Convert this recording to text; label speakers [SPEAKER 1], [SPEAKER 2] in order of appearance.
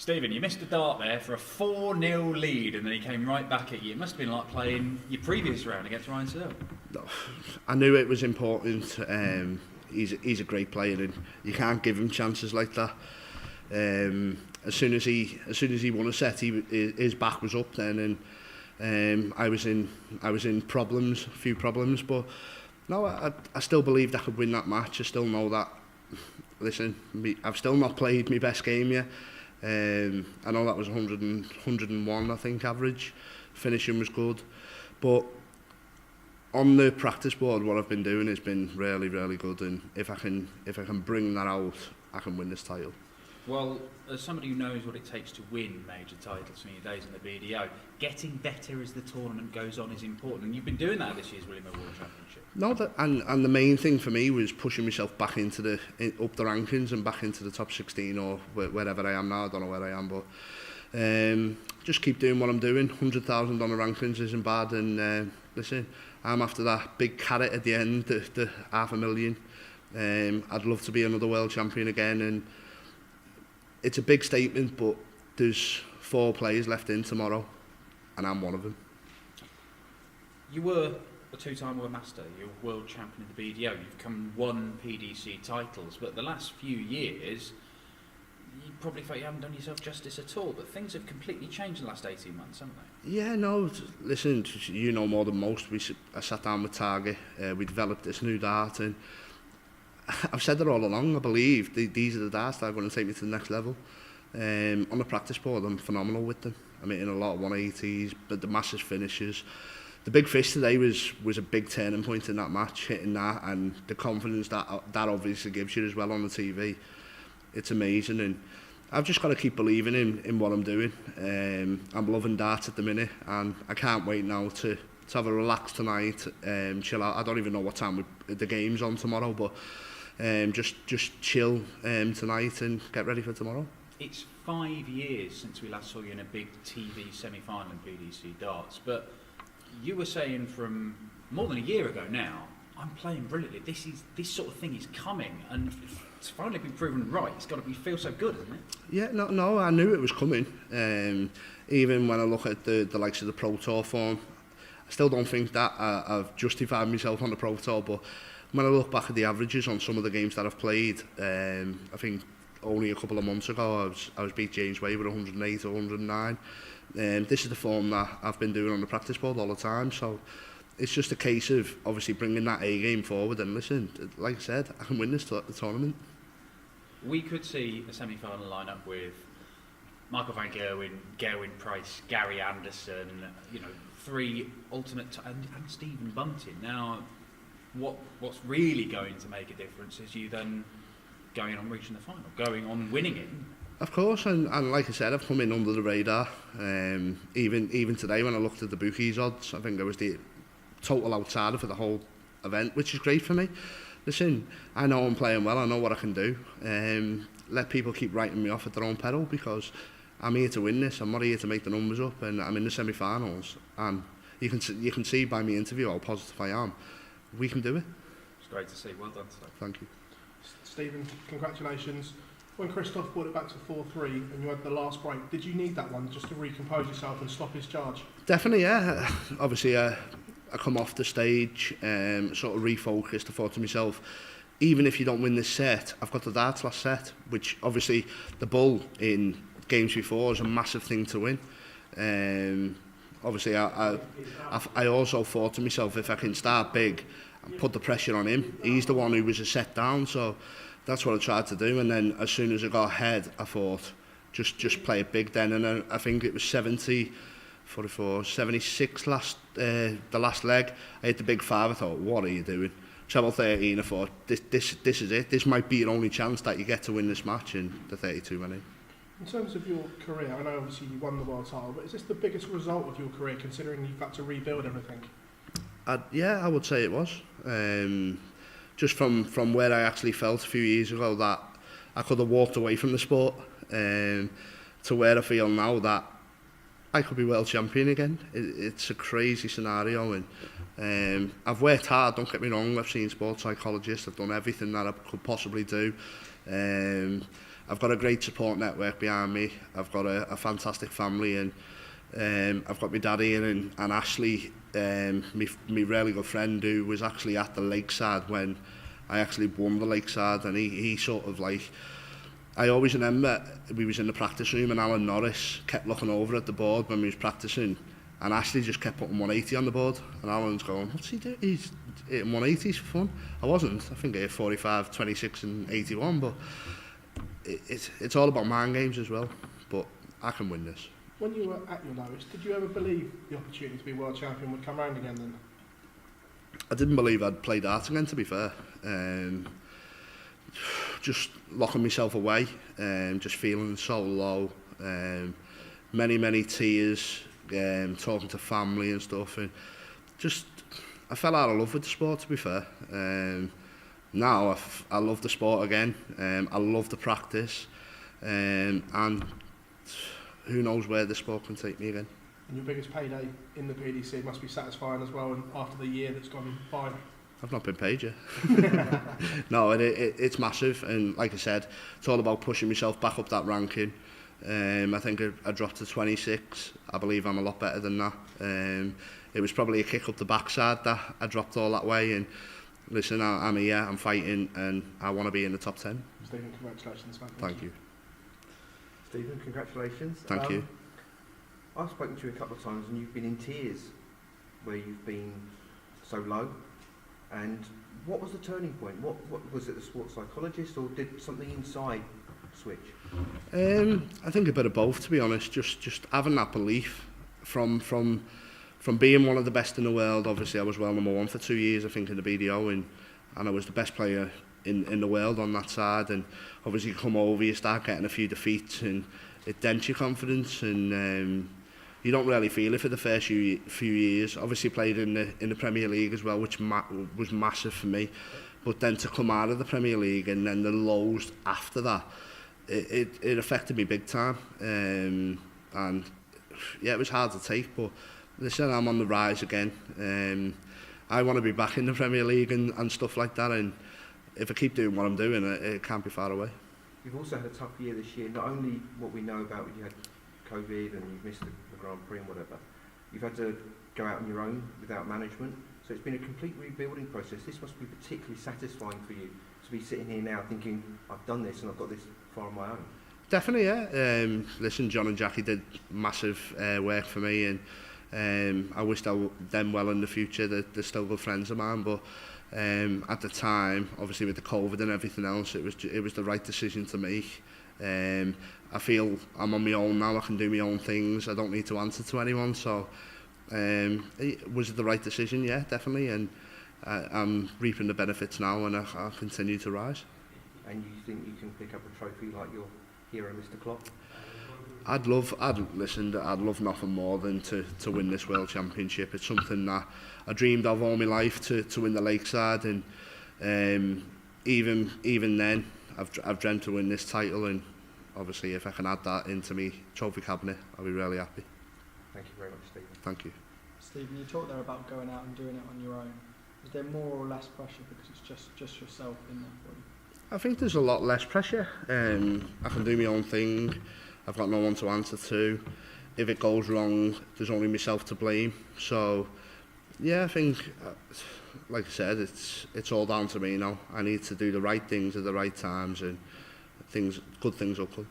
[SPEAKER 1] Stephen, you missed the dart there for a 4-0 lead and then he came right back at you. It must have been like playing your previous round against Ryan Searle.
[SPEAKER 2] I knew it was important. He's a great player and you can't give him chances like that. As soon as he won a set, his back was up then, and I was in a few problems. But no, I still believed I could win that match. I still know that. Listen, I've still not played my best game yet. I know that was 101, I think, average. Finishing was good, but on the practice board, what I've been doing has been really, really good. And if I can bring that out, I can win this title.
[SPEAKER 1] Well, as somebody who knows what it takes to win major titles from your days in the BDO, getting better as the tournament goes on is important, and you've been doing that at this year's World Championship.
[SPEAKER 2] No, and the main thing for me was pushing myself back into up the rankings and back into the top 16 or wherever I am now. I don't know where I am, but just keep doing what I'm doing. 100,000 on the rankings isn't bad, and listen, I'm after that big carrot at the end, the $500,000. I'd love to be another world champion again, and it's a big statement, but there's 4 players left in tomorrow, and I'm one of them.
[SPEAKER 1] You were a 2-time world master, you're world champion of the BDO, you've won PDC titles, but the last few years, you probably felt you haven't done yourself justice at all, but things have completely changed in the last 18 months, haven't they? Yeah,
[SPEAKER 2] no, listen, you know more than most. I sat down with Target, we developed this new dart, and I've said it all along, I believe these are the darts that are going to take me to the next level. On the practice board, I'm phenomenal with them. I'm hitting a lot of 180s, but the massive finishes. The big fish today was a big turning point in that match, hitting that, and the confidence that obviously gives you as well on the TV. It's amazing, and I've just got to keep believing in what I'm doing. I'm loving darts at the minute, and I can't wait now to have a relaxed tonight, chill out. I don't even know what time the game's on tomorrow, but just chill tonight and get ready for tomorrow.
[SPEAKER 1] It's 5 years since we last saw you in a big TV semi-final in PDC darts, but you were saying from more than a year ago now, I'm playing brilliantly. This sort of thing is coming, and it's finally been proven right. It's got to feel so good, isn't it?
[SPEAKER 2] Yeah, no, I knew it was coming. Even when I look at the likes of the Pro Tour form, I still don't think that I've justified myself on the Pro Tour, but when I look back at the averages on some of the games that I've played, I think only a couple of months ago I was beat James Way with 108 or 109. This is the form that I've been doing on the practice board all the time, so it's just a case of obviously bringing that A game forward, and listen, like I said, I can win this tournament.
[SPEAKER 1] We could see a semi-final lineup with Michael van Gerwen, Gerwin Price, Gary Anderson, 3 alternate, and Stephen Bunting. Now, what's really going to make a difference is you then going on reaching the final, going on winning it.
[SPEAKER 2] Of course, and like I said, I've come in under the radar. Even today when I looked at the bookies odds, I think I was the total outsider for the whole event, which is great for me. Listen, I know I'm playing well, I know what I can do. Let people keep writing me off at their own peril, because I'm here to win this. I'm not here to make the numbers up, and I'm in the semi-finals, and you can see by my interview how positive I am. We can do it.
[SPEAKER 1] It's great to see. Well done today.
[SPEAKER 2] Thank you.
[SPEAKER 3] Stephen, congratulations. When Krzysztof brought it back to 4-3 and you had the last break, did you need that one just to recompose yourself and stop his charge?
[SPEAKER 2] Definitely, yeah. Obviously, I come off the stage, sort of refocused. I thought to myself, even if you don't win this set, I've got the darts last set, which obviously the bull in games before is a massive thing to win. Obviously, I also thought to myself, if I can start big and put the pressure on him, he's the one who was a set down, so that's what I tried to do. And then as soon as I got ahead, I thought, just play it big then. And then I think it was 44, 76 the last leg. I hit the big 5. I thought, what are you doing? Treble 13, I thought, this is it. This might be your only chance that you get to win this match, and the 32 went in.
[SPEAKER 3] In terms of your career, I know obviously you won the world title, but is this the biggest result of your career, considering you've had to rebuild everything?
[SPEAKER 2] Yeah, I would say it was. Just from where I actually felt a few years ago that I could have walked away from the sport, to where I feel now that I could be world champion again. It's a crazy scenario, and I've worked hard, don't get me wrong. I've seen sports psychologists, I've done everything that I could possibly do. I've got a great support network behind me. I've got a fantastic family, and I've got my dad Ian and Ashley, my really good friend, who was actually at the Lakeside when I actually won the Lakeside, and he sort of like, I always remember we was in the practice room and Alan Norris kept looking over at the board when we was practicing, and Ashley just kept putting 180 on the board, and Alan's going, what's he doing? He's hitting 180s for fun. I wasn't. I think I hit 45, 26 and 81, but it's all about mind games as well, but I can win this.
[SPEAKER 3] When you were at your lowest, did you ever believe the opportunity to be world champion would come round again then?
[SPEAKER 2] I didn't believe I'd play darts again, to be fair. Just locking myself away, just feeling so low, many tears, talking to family and stuff, and just I fell out of love with the sport, to be fair. Now I love the sport again. I love the practice, and who knows where the sport can take me again.
[SPEAKER 3] And your biggest payday in the PDC must be satisfying as well, and after the year that's gone by.
[SPEAKER 2] I've not been paid yet. No, it's massive, and like I said, it's all about pushing myself back up that ranking. I think I dropped to 26. I believe I'm a lot better than that. It was probably a kick up the backside that I dropped all that way, and listen, I'm here, I'm fighting, and I want to be in the top 10.
[SPEAKER 3] Stephen, congratulations, man.
[SPEAKER 2] Thank you.
[SPEAKER 4] Stephen, congratulations.
[SPEAKER 2] Thank you.
[SPEAKER 4] I've spoken to you a couple of times and you've been in tears where you've been so low. And what was the turning point? What was it, the sports psychologist, or did something inside switch?
[SPEAKER 2] I think a bit of both, to be honest. Just having that belief from being one of the best in the world. Obviously, I was world number 1 for 2 years, I think, in the BDO, and I was the best player in the world on that side. And obviously, you come over, you start getting a few defeats, and it dents your confidence, and you don't really feel it for the first few years. Obviously played in the Premier League as well, which was massive for me. But then to come out of the Premier League and then the lows after that, it affected me big time. And yeah, it was hard to take, but listen, I'm on the rise again. I want to be back in the Premier League and stuff like that, and if I keep doing what I'm doing, it can't be far away.
[SPEAKER 4] You've also had a tough year this year, not only what we know about you had COVID and you've missed the Grand Prix and whatever, you've had to go out on your own without management, so it's been a complete rebuilding process. This must be particularly satisfying for you to be sitting here now thinking, I've done this and I've got this far on my own.
[SPEAKER 2] Definitely, yeah. Listen, John and Jackie did massive work for me, and I wish them well in the future. They're still good friends of mine, but at the time, obviously with the COVID and everything else, it was the right decision to make. I feel I'm on my own now. I can do my own things. I don't need to answer to anyone. So, was it the right decision? Yeah, definitely. And I'm reaping the benefits now, and I'll continue to rise.
[SPEAKER 4] And you think you can pick up a trophy like your hero, Mr. Klopp?
[SPEAKER 2] I'd love nothing more than to win this World Championship. It's something that I dreamed of all my life, to win the Lakeside, and even then, I've dreamt to win this title, and obviously if I can add that into my trophy cabinet, I'll be really happy.
[SPEAKER 4] Thank you very much, Stephen.
[SPEAKER 2] Thank you.
[SPEAKER 5] Stephen, you talked there about going out and doing it on your own. Is there more or less pressure because it's just yourself in there for you?
[SPEAKER 2] I think there's a lot less pressure. I can do my own thing. I've got no one to answer to. If it goes wrong, there's only myself to blame. So, yeah, I think, like I said, it's all down to me now. I need to do the right things at the right times, and good things will come.